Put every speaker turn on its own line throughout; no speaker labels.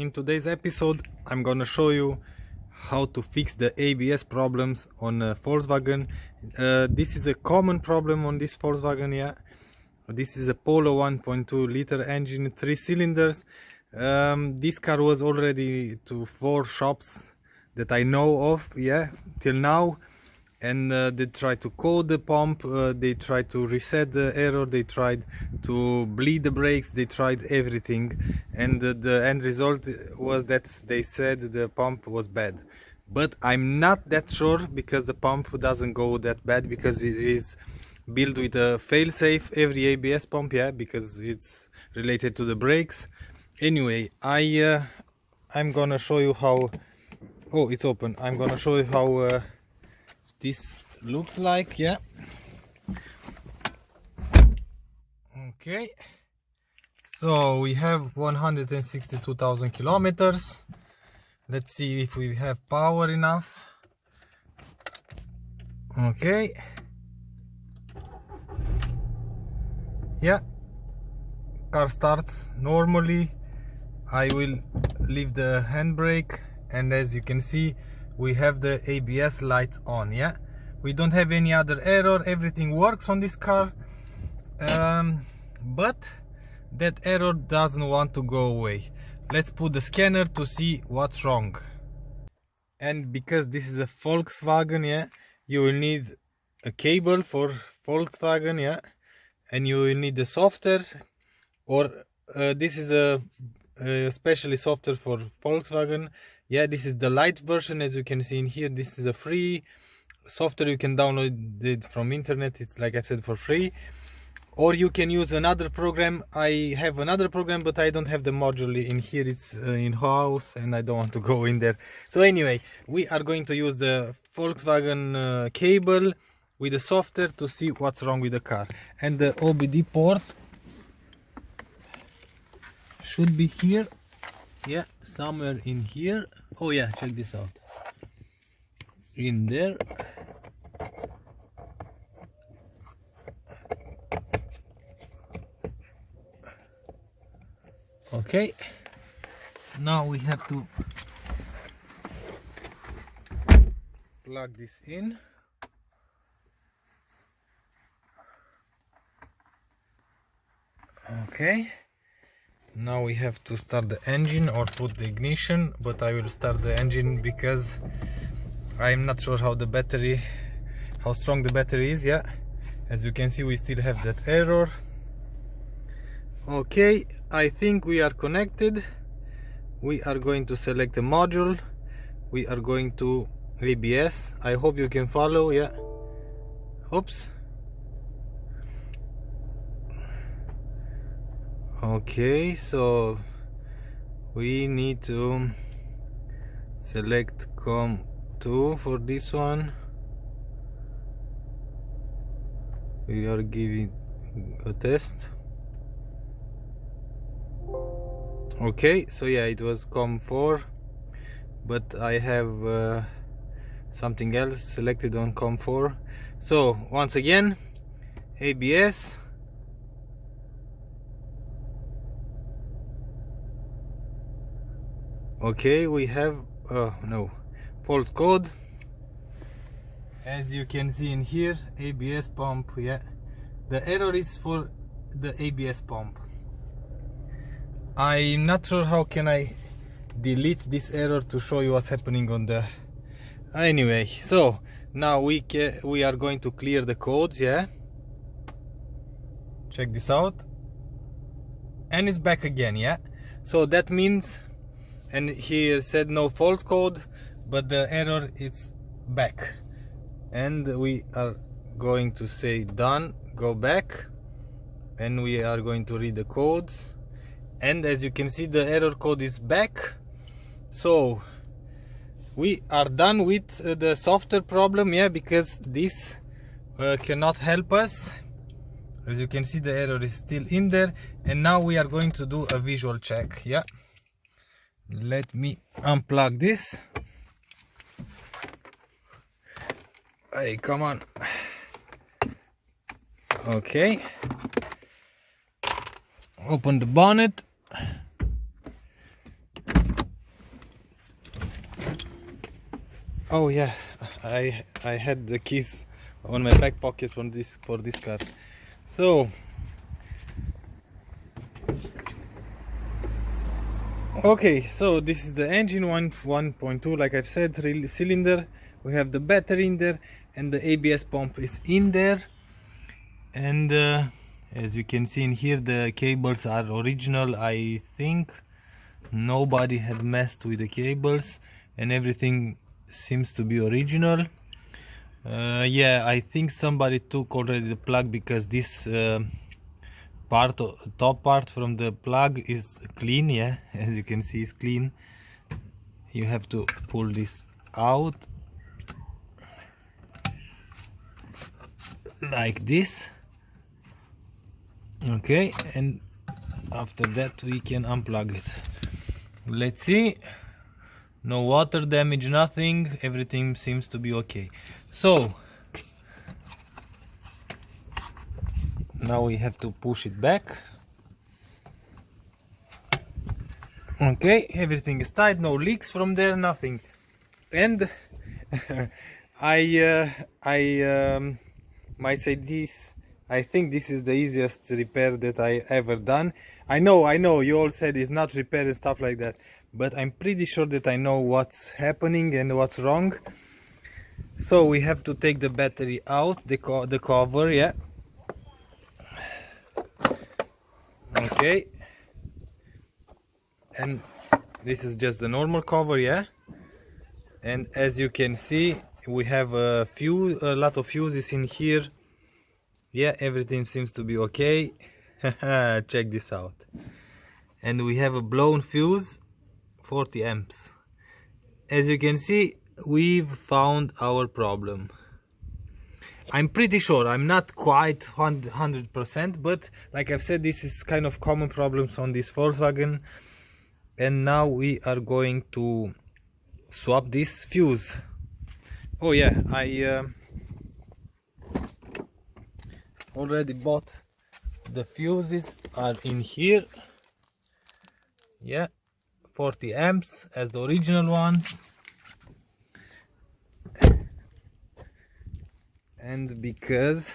In today's episode I'm gonna show you how to fix the ABS problems on Volkswagen. This is a common problem on this Volkswagen. Yeah, this is a Polo 1.2 liter engine, 3 cylinders. This car was already to 4 shops that I know of, yeah, till now. And they tried to code the pump, they tried to reset the error, they tried to bleed the brakes, they tried everything, and the end result was that they said the pump was bad. But I'm not that sure, because the pump doesn't go that bad, because it is built with a fail-safe, every ABS pump, yeah, because it's related to the brakes. Anyway, I'm gonna show you how. Oh, it's open. I'm gonna show you how this looks like, yeah. Okay, so we have 162,000 kilometers. Let's see if we have power enough. Okay, yeah, car starts normally. I will leave the handbrake, and as you can see, we have the ABS light on. Yeah, we don't have any other error, everything works on this car, but that error doesn't want to go away. Let's put the scanner to see what's wrong. And because this is a Volkswagen, yeah, you will need a cable for Volkswagen, yeah, and you will need the software, or this is a especially software for Volkswagen. Yeah, this is the light version, as you can see in here. This is a free software, you can download it from internet. It's, like I said, for free. Or you can use another program. I have another program, but I don't have the module in here. It's in house, and I don't want to go in there. So anyway, we are going to use the Volkswagen cable with the software to see what's wrong with the car. And the OBD port should be here. Yeah, somewhere in here. Oh yeah, check this out. In there. Okay, now we have to plug this in. Okay, now we have to start the engine or put the ignition, but I will start the engine because I'm not sure how strong the battery is. Yeah, as you can see, we still have that error. Okay, I think we are connected. We are going to select the module. We are going to ABS. I hope you can follow. Yeah, oops. Okay, so we need to select COM2 for this one. We are giving a test. Okay, so yeah, it was COM4, but I have something else selected on COM4. So once again, ABS. Okay, we have no false code, as you can see in here. ABS pump, yeah, the error is for the ABS pump. I'm not sure how can I delete this error to show you what's happening on the. Anyway, so now we are going to clear the codes. Yeah, check this out, and it's back again. Yeah, so that means, and here said no false code, but the error is back, and we are going to say done, go back, and we are going to read the codes, and as you can see, the error code is back. So we are done with the software problem, yeah, because this cannot help us. As you can see, the error is still in there, and now we are going to do a visual check. Yeah, let me unplug this. Hey, come on. Okay, open the bonnet. Oh yeah, I had the keys on my back pocket for this car. So okay, so this is the engine 1.2, like I've said, cylinder. We have the battery in there, and the ABS pump is in there. And as you can see in here, the cables are original. I think nobody had messed with the cables, and everything seems to be original. Yeah, I think somebody took already the plug, because this top part from the plug is clean. Yeah, as you can see, it's clean. You have to pull this out like this. Okay, and after that we can unplug it. Let's see. No water damage, nothing. Everything seems to be okay. So now we have to push it back. Okay, everything is tight, no leaks from there, nothing. And I might say this, I think this is the easiest repair that I ever done. I know you all said it's not repair and stuff like that, but I'm pretty sure that I know what's happening and what's wrong. So we have to take the battery out, the cover, yeah. Okay, and this is just the normal cover, yeah. And as you can see, we have a lot of fuses in here. Yeah, everything seems to be okay. Check this out. And we have a blown fuse, 40 amps. As you can see, we've found our problem. I'm pretty sure, I'm not quite 100%, but like I've said, this is kind of common problems on this Volkswagen. And now we are going to swap this fuse. Oh yeah, I already bought the fuses, are in here. Yeah, 40 amps as the original ones. And because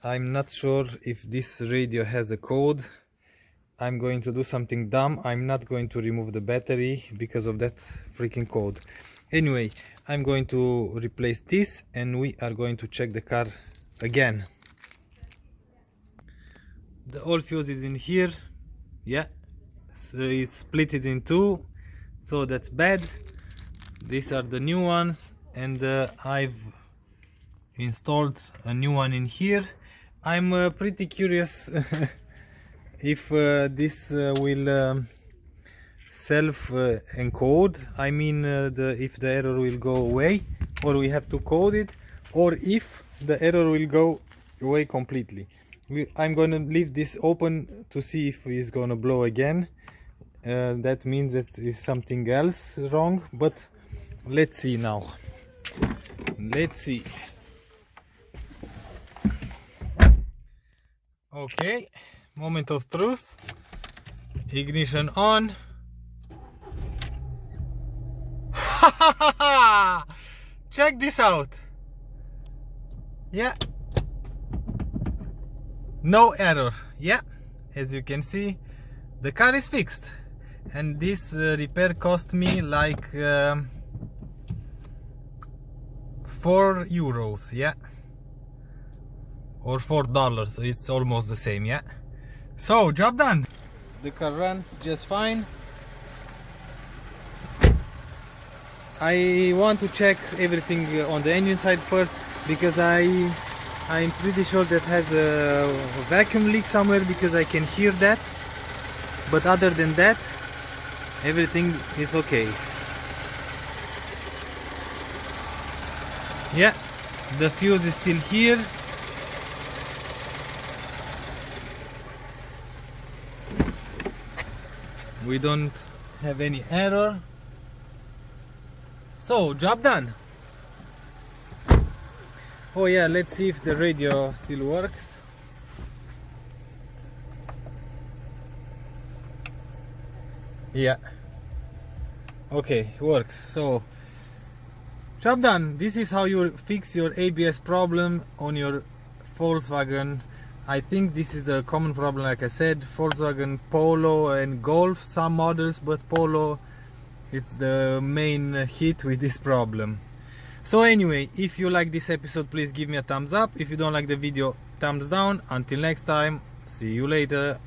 I'm not sure if this radio has a code, I'm going to do something dumb. I'm not going to remove the battery because of that freaking code. Anyway, I'm going to replace this, and we are going to check the car again. The old fuse is in here. Yeah, so it's split it in two, so that's bad. These are the new ones, and I've installed a new one in here. I'm pretty curious if this will self encode. I mean, if the error will go away, or we have to code it, or if the error will go away completely. I'm gonna leave this open to see if it's gonna blow again. That means that is something else wrong, but let's see now. Let's see. Okay, moment of truth. Ignition on. Check this out. Yeah, no error. Yeah, as you can see, the car is fixed, and this repair cost me like €4. Yeah, or $4, so it's almost the same. Yeah, so job done. The car runs just fine. I want to check everything on the engine side first, because I'm pretty sure that has a vacuum leak somewhere, because I can hear that. But other than that, everything is okay. Yeah, the fuse is still here. We don't have any error. So, job done. Oh yeah, let's see if the radio still works. Yeah. Okay, works. So Job done. This is how you fix your ABS problem on your Volkswagen. I think this is the common problem, like I said, Volkswagen Polo and Golf, some models, but Polo it's the main hit with this problem. So anyway, if you like this episode, please give me a thumbs up. If you don't like the video, thumbs down. Until next time, see you later.